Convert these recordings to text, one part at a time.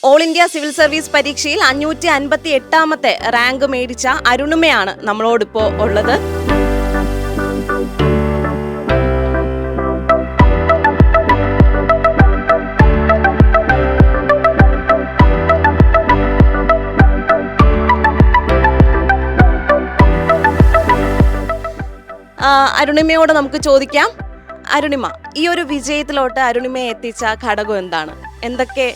All India civil service പരീക്ഷയിൽ 558ാമത്തെ rank മേടിച്ച അരുണിമയാണ് നമ്മളോടിപ്പോ ഉള്ളത്. അരുണിമയോട് നമുക്ക് ചോദിക്കാം. അരുണിമ, ഈ ഒരു വിജയത്തിലോട്ട് അരുണിമയെ എത്തിച്ച ഘടകം എന്താണ്? എന്തൊക്കെ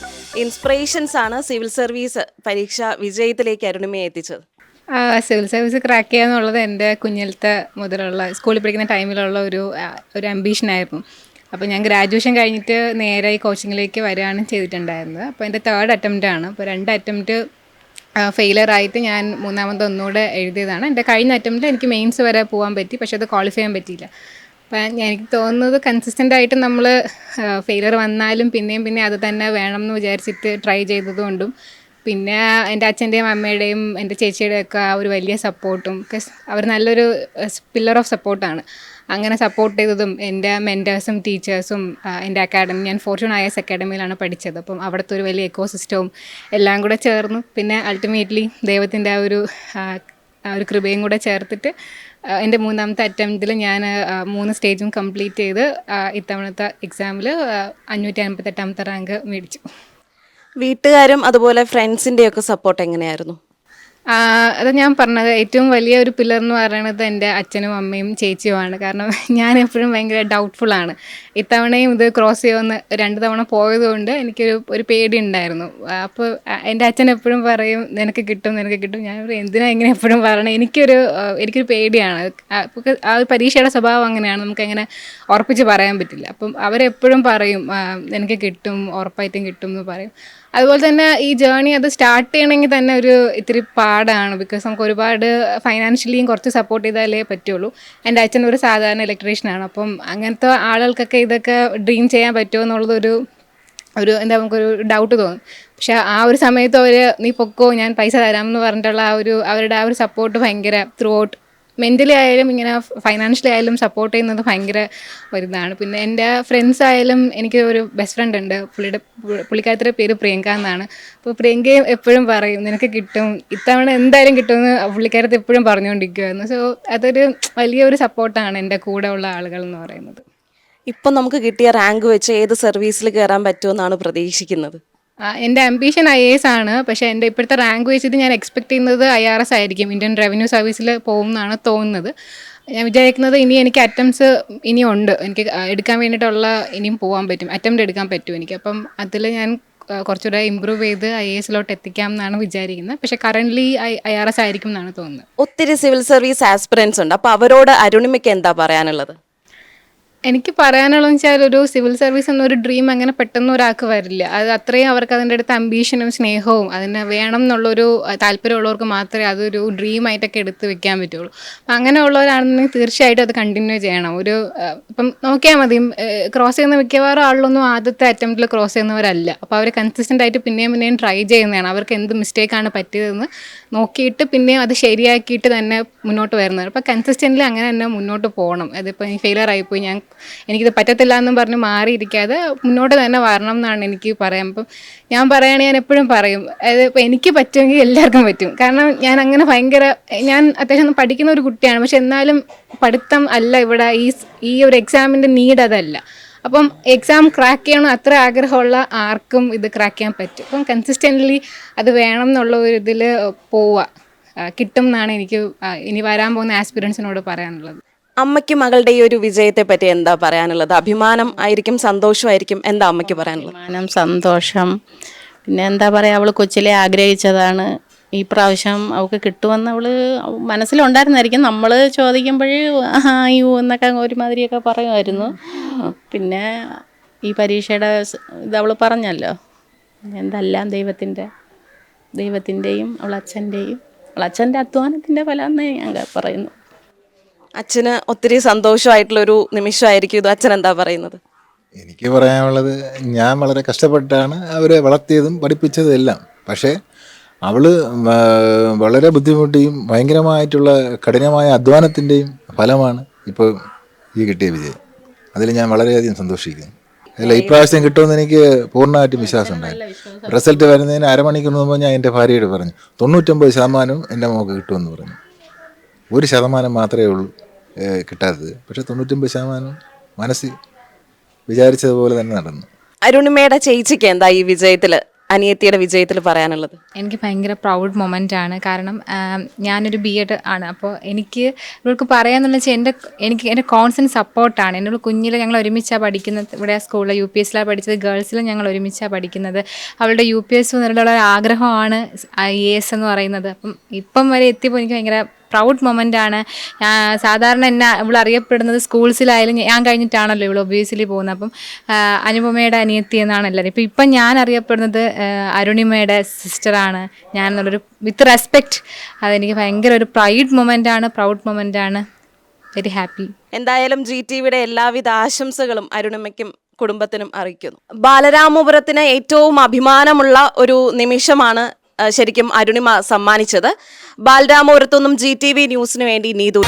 ഇൻസ്പിറേഷൻസ് ആണ് സിവിൽ സർവീസ് പരീക്ഷ വിജയത്തിലേക്ക് അരുണിമയെ എത്തിച്ചത്? സിവിൽ സർവീസ് ക്രാക്ക് ചെയ്യുക എന്നുള്ളത് എൻ്റെ കുഞ്ഞിലത്തെ മുതലുള്ള സ്കൂളിൽ പഠിക്കുന്ന ടൈമിലുള്ള ഒരു അംബീഷനായിരുന്നു. അപ്പോൾ ഞാൻ ഗ്രാജുവേഷൻ കഴിഞ്ഞിട്ട് നേരെ ഈ കോച്ചിങ്ങിലേക്ക് വരികയാണ് ചെയ്തിട്ടുണ്ടായിരുന്നത്. അപ്പോൾ എൻ്റെ 3rd അറ്റംപ്റ്റ് ആണ്. അപ്പോൾ 2 അറ്റംപ്റ്റ് ഫെയിലറായിട്ട് ഞാൻ 3ാമത് ഒന്നുകൂടെ എഴുതിയതാണ്. എൻ്റെ കഴിഞ്ഞ അറ്റംപ്റ്റ് എനിക്ക് മെയിൻസ് വരെ പോകാൻ പറ്റി, പക്ഷേ അത് ക്വാളിഫൈ ചെയ്യാൻ പറ്റിയില്ല. അപ്പം എനിക്ക് തോന്നുന്നത് കൺസിസ്റ്റൻ്റ് ആയിട്ട് നമ്മൾ ഫെയിലർ വന്നാലും പിന്നെയും അത് തന്നെ വേണം എന്ന് വിചാരിച്ചിട്ട് ട്രൈ ചെയ്തതുകൊണ്ടും, പിന്നെ എൻ്റെ അച്ഛൻ്റെയും അമ്മയുടെയും എൻ്റെ ചേച്ചിയുടെയും ഒക്കെ ആ ഒരു വലിയ സപ്പോർട്ടും, അവർ നല്ലൊരു പില്ലർ ഓഫ് സപ്പോർട്ടാണ്. അങ്ങനെ സപ്പോർട്ട് ചെയ്തതും എൻ്റെ മെൻറ്റേഴ്സും ടീച്ചേഴ്സും എൻ്റെ അക്കാഡമി, ഞാൻ ഫോർച്യൂൺ IAS അക്കാഡമിയിലാണ് പഠിച്ചത്. അപ്പം അവിടുത്തെ ഒരു വലിയ എക്കോസിസ്റ്റവും എല്ലാം കൂടെ ചേർന്നു. പിന്നെ അൾട്ടിമേറ്റ്ലി ദൈവത്തിൻ്റെ ആ ഒരു കൃപയും കൂടെ ചേർത്തിട്ട് എൻ്റെ 3ാമത്തെ അറ്റംപ്റ്റിൽ ഞാൻ 3 സ്റ്റേജും കംപ്ലീറ്റ് ചെയ്ത് ഇത്തവണത്തെ എക്സാമിൽ 558ാമത്തെ റാങ്ക് മേടിച്ചു. വീട്ടുകാരും അതുപോലെ ഫ്രണ്ട്സിൻ്റെയൊക്കെ സപ്പോർട്ട് എങ്ങനെയായിരുന്നു? അത് ഞാൻ പറഞ്ഞത്, ഏറ്റവും വലിയ ഒരു പില്ലർ എന്ന് പറയുന്നത് എൻ്റെ അച്ഛനും അമ്മയും ചേച്ചിയുമാണ്. കാരണം ഞാൻ എപ്പോഴും ഭയങ്കര ഡൗട്ട്ഫുള്ളാണ്. ഇത്തവണയും ഇത് ക്രോസ് ചെയ്യുമെന്ന് 2 തവണ പോയതുകൊണ്ട് എനിക്കൊരു പേടി ഉണ്ടായിരുന്നു. അപ്പോൾ എൻ്റെ അച്ഛൻ എപ്പോഴും പറയും നിനക്ക് കിട്ടും. ഞാൻ പറയും എന്തിനാ ഇങ്ങനെ എപ്പോഴും പറയണേ, എനിക്കൊരു പേടിയാണ്. ആ ഒരു പരീക്ഷയുടെ സ്വഭാവം അങ്ങനെയാണ്, നമുക്കങ്ങനെ ഉറപ്പിച്ച് പറയാൻ പറ്റില്ല. അപ്പം അവരെപ്പോഴും പറയും എനിക്ക് കിട്ടും, ഉറപ്പായിട്ടും കിട്ടും എന്ന് പറയും. അതുപോലെ തന്നെ ഈ ജേർണി അത് സ്റ്റാർട്ട് ചെയ്യണമെങ്കിൽ തന്നെ ഇത്തിരി പാടാണ്. ബിക്കോസ് നമുക്ക് ഒരുപാട് ഫൈനാൻഷ്യലിയും കുറച്ച് സപ്പോർട്ട് ചെയ്താലേ പറ്റുള്ളൂ. എൻ്റെ അച്ഛൻ ഒരു സാധാരണ ഇലക്ട്രീഷ്യനാണ്. അപ്പം അങ്ങനത്തെ ആളുകൾക്കൊക്കെ ഇതൊക്കെ ഡ്രീം ചെയ്യാൻ പറ്റുമോ എന്നുള്ളതൊരു നമുക്കൊരു ഡൗട്ട് തോന്നും. പക്ഷേ ആ ഒരു സമയത്ത് അവർ നീ പൊക്കോ, ഞാൻ പൈസ തരാമെന്ന് പറഞ്ഞിട്ടുള്ള അവരുടെ ആ ഒരു സപ്പോർട്ട് ഭയങ്കര ത്രൂ ഔട്ട്, മെൻ്റലി ആയാലും ഇങ്ങനെ ഫൈനാൻഷ്യലി ആയാലും സപ്പോർട്ട് ചെയ്യുന്നത് ഭയങ്കര ഒരിതാണ്. പിന്നെ എൻ്റെ ഫ്രണ്ട്സ് ആയാലും, എനിക്ക് ഒരു ബെസ്റ്റ് ഫ്രണ്ട് ഉണ്ട്, പുള്ളിക്കാരത്തിൻ്റെ പേര് പ്രിയങ്ക എന്നാണ്. അപ്പോൾ പ്രിയങ്കയും എപ്പോഴും പറയും നിനക്ക് കിട്ടും, ഇത്തവണ എന്തായാലും കിട്ടുമെന്ന് പുള്ളിക്കാരത്ത് എപ്പോഴും പറഞ്ഞുകൊണ്ടിരിക്കുമായിരുന്നു. സോ അതൊരു വലിയൊരു സപ്പോർട്ടാണ് എൻ്റെ കൂടെ ഉള്ള ആളുകൾ എന്ന് പറയുന്നത്. ഇപ്പം നമുക്ക് കിട്ടിയ റാങ്ക് വെച്ച് ഏത് സർവീസിൽ കയറാൻ പറ്റുമെന്നാണ് പ്രതീക്ഷിക്കുന്നത്? എൻ്റെ അംബീഷൻ IAS ആണ്. പക്ഷേ എൻ്റെ ഇപ്പോഴത്തെ റാങ്ക് വെച്ചിട്ട് ഞാൻ എക്സ്പെക്ട് ചെയ്യുന്നത് IRS ആയിരിക്കും, ഇന്ത്യൻ റവന്യൂ സർവീസിൽ പോകും എന്നാണ് തോന്നുന്നത്. ഞാൻ വിചാരിക്കുന്നത് എനിക്ക് അറ്റംപ്റ്റ്സ് ഇനിയും ഉണ്ട്, എനിക്ക് എടുക്കാൻ വേണ്ടിയിട്ടുള്ള ഇനിയും പോകാൻ പറ്റും, അറ്റംപ്റ്റ് എടുക്കാൻ പറ്റും എനിക്ക്. അപ്പം അതിൽ ഞാൻ കുറച്ചുകൂടെ ഇമ്പ്രൂവ് ചെയ്ത് IASലോട്ട് എത്തിക്കാം എന്നാണ് വിചാരിക്കുന്നത്. പക്ഷേ കറൻ്റ്ലി IRS ആയിരിക്കും എന്നാണ് തോന്നുന്നത്. ഒത്തിരി സിവിൽ സർവീസ് ആസ്പിറൻസ് ഉണ്ട്, അപ്പോൾ അവരോട് അരുണിമയ്ക്ക് എന്താ പറയാനുള്ളത്? എനിക്ക് പറയാനുള്ളതെന്ന് വെച്ചാൽ, ഒരു സിവിൽ സർവീസ് എന്നൊരു ഡ്രീം അങ്ങനെ പെട്ടെന്ന് ഒരാൾക്ക് വരില്ല. അത് അത്രയും അവർക്ക് അതിൻ്റെ അടുത്ത് അംബീഷനും സ്നേഹവും അതിന് വേണം എന്നുള്ളൊരു താല്പര്യമുള്ളവർക്ക് മാത്രമേ അതൊരു ഡ്രീമായിട്ടൊക്കെ എടുത്ത് വെക്കാൻ പറ്റുള്ളൂ. അപ്പം അങ്ങനെയുള്ളവരാണെന്നുണ്ടെങ്കിൽ തീർച്ചയായിട്ടും അത് കണ്ടിന്യൂ ചെയ്യണം. ഇപ്പം നോക്കിയാൽ മതി, ക്രോസ് ചെയ്യുന്ന മിക്കവാറും ആളിലൊന്നും ആദ്യത്തെ അറ്റംപ്റ്റിൽ ക്രോസ് ചെയ്യുന്നവരല്ല. അപ്പോൾ അവർ കൺസിസ്റ്റൻ്റ് ആയിട്ട് പിന്നെയും ട്രൈ ചെയ്യുന്നതാണ്. അവർക്ക് എന്ത് മിസ്റ്റേക്കാണ് പറ്റിയതെന്ന് നോക്കിയിട്ട് പിന്നെയും അത് ശരിയാക്കിയിട്ട് തന്നെ മുന്നോട്ട് വരുന്നത്. അപ്പോൾ കൺസിസ്റ്റൻ്റ്ലി അങ്ങനെ തന്നെ മുന്നോട്ട് പോകണം. അതിപ്പോൾ ഫെയിലർ ആയിപ്പോയി, എനിക്കിത് പറ്റത്തില്ല എന്നും പറഞ്ഞ് മാറിയിരിക്കാതെ മുന്നോട്ട് തന്നെ വരണം എന്നാണ് എനിക്ക് പറയാം. അപ്പം ഞാൻ പറയുകയാണെങ്കിൽ ഞാൻ എപ്പോഴും പറയും, അതായത് ഇപ്പോൾ എനിക്ക് പറ്റുമെങ്കിൽ എല്ലാവർക്കും പറ്റും. കാരണം ഞാൻ അത്യാവശ്യം പഠിക്കുന്ന ഒരു കുട്ടിയാണ്. പക്ഷെ എന്നാലും പഠിത്തം അല്ല ഇവിടെ ഈ ഒരു എക്സാമിൻ്റെ നീഡ് അതല്ല. അപ്പം എക്സാം ക്രാക്ക് ചെയ്യണം അത്ര ആഗ്രഹമുള്ള ആർക്കും ഇത് ക്രാക്ക് ചെയ്യാൻ പറ്റും. അപ്പം കൺസിസ്റ്റൻ്റ്ലി അത് വേണം എന്നുള്ള ഒരു ഇതിൽ പോവുക, കിട്ടും എന്നാണ് എനിക്ക് ഇനി വരാൻ പോകുന്ന ആസ്പിറൻസിനോട് പറയാനുള്ളത്. അമ്മയ്ക്ക് മകളുടെ ഈ ഒരു വിജയത്തെ പറ്റി എന്താ പറയാനുള്ളത്? അഭിമാനം ആയിരിക്കും, സന്തോഷമായിരിക്കും, എന്താ അമ്മയ്ക്ക് പറയാനുള്ളത്? അഭിമാനം, സന്തോഷം. പിന്നെ എന്താ പറയുക, അവൾ കൊച്ചിലെ ആഗ്രഹിച്ചതാണ്. ഈ പ്രാവശ്യം അവൾക്ക് കിട്ടുമെന്ന് അവൾ മനസ്സിലുണ്ടായിരുന്നായിരിക്കും. നമ്മൾ ചോദിക്കുമ്പോഴേ അയ്യോ എന്നൊക്കെ ഒരുമാതിരിയൊക്കെ പറയുമായിരുന്നു. പിന്നെ ഈ പരീക്ഷയുടെ ഇത് അവൾ പറഞ്ഞല്ലോ, എന്തെല്ലാം ദൈവത്തിൻ്റെയും അവളച്ഛൻ്റെ അധ്വാനത്തിൻ്റെ ഫലം എന്ന് ഞാൻ പറയുന്നു. അച്ഛന് ഒത്തിരി സന്തോഷമായിട്ടുള്ളൊരു നിമിഷമായിരിക്കും ഇത്. അച്ഛൻ എന്താ പറയുന്നത്? എനിക്ക് പറയാനുള്ളത്, ഞാൻ വളരെ കഷ്ടപ്പെട്ടാണ് അവരെ വളർത്തിയതും പഠിപ്പിച്ചതും എല്ലാം. പക്ഷേ അവൾ വളരെ ബുദ്ധിമുട്ടിയും ഭയങ്കരമായിട്ടുള്ള കഠിനമായ അധ്വാനത്തിൻ്റെയും ഫലമാണ് ഇപ്പോൾ ഈ കിട്ടിയ വിജയം. അതിൽ ഞാൻ വളരെയധികം സന്തോഷിക്കുന്നു. അല്ല ഇപ്രാവശ്യം കിട്ടുമെന്ന് എനിക്ക് പൂർണ്ണമായിട്ടും വിശ്വാസം ഉണ്ടായിരുന്നു. റിസൾട്ട് വരുന്നതിന് അരമണിക്കൂർ മുമ്പ് ഞാൻ എൻ്റെ ഭാര്യയോട് പറഞ്ഞു 99% എൻ്റെ മോൾക്ക് കിട്ടുമെന്ന് പറഞ്ഞു. 1% മാത്രമേ ഉള്ളൂ കിട്ടാത്തത്. പക്ഷെ 99% മനസ്സിൽ വിചാരിച്ചതുപോലെ തന്നെ നടന്നു. അരുണിമയുടെ ചേച്ചിക്ക് എന്താ ഈ വിജയത്തിൽ, അനിയത്തിയുടെ വിജയത്തിൽ പറയാനുള്ളത്? എനിക്ക് ഭയങ്കര പ്രൗഡ് മൊമെൻ്റ് ആണ്. കാരണം ഞാനൊരു BEd ആണ്. അപ്പോൾ എനിക്ക് ഇവൾക്ക് പറയാമെന്ന് വെച്ചാൽ എൻ്റെ കോൺസ്റ്റൻറ്റ് സപ്പോർട്ടാണ്. എന്നോട് കുഞ്ഞിൽ ഞങ്ങൾ ഒരുമിച്ചാണ് പഠിക്കുന്നത്. ഇവിടെ സ്കൂളിൽ UPSലാണ് പഠിച്ചത്, ഗേൾസിലും ഞങ്ങൾ ഒരുമിച്ചാണ് പഠിക്കുന്നത്. അവളുടെ UPS എന്നുള്ള ആഗ്രഹമാണ് IAS എന്ന് പറയുന്നത്. അപ്പം ഇപ്പം വരെ എത്തിയപ്പോൾ എനിക്ക് ഭയങ്കര പ്രൗഡ് മൊമെൻ്റ് ആണ്. സാധാരണ എന്നെ ഇവൾ അറിയപ്പെടുന്നത് സ്കൂൾസിലായാലും ഞാൻ കഴിഞ്ഞിട്ടാണല്ലോ ഇവൾ ഒബിയസ്ലി പോകുന്നത്. അപ്പം അനുപമയുടെ അനിയത്തി എന്നാണ് എല്ലാവരും. ഇപ്പം ഞാൻ അറിയപ്പെടുന്നത് അരുണിമയുടെ സിസ്റ്ററാണ് ഞാൻ എന്നുള്ളൊരു വിത്ത് റെസ്പെക്റ്റ്. അതെനിക്ക് ഭയങ്കര ഒരു പ്രൗഡ് മൊമെൻ്റ് ആണ്. Very happy. എന്തായാലും GTVയുടെ എല്ലാവിധ ആശംസകളും അരുണിമയ്ക്കും കുടുംബത്തിനും അറിയിക്കുന്നു. ബാലരാമപുരത്തിന് ഏറ്റവും അഭിമാനമുള്ള ഒരു നിമിഷമാണ് ശരിക്കും അരുണിമ സമ്മാനിച്ചത്. ബാലരാമപുരത്തുനിന്നും GTV ന്യൂസിന് വേണ്ടി നീതു.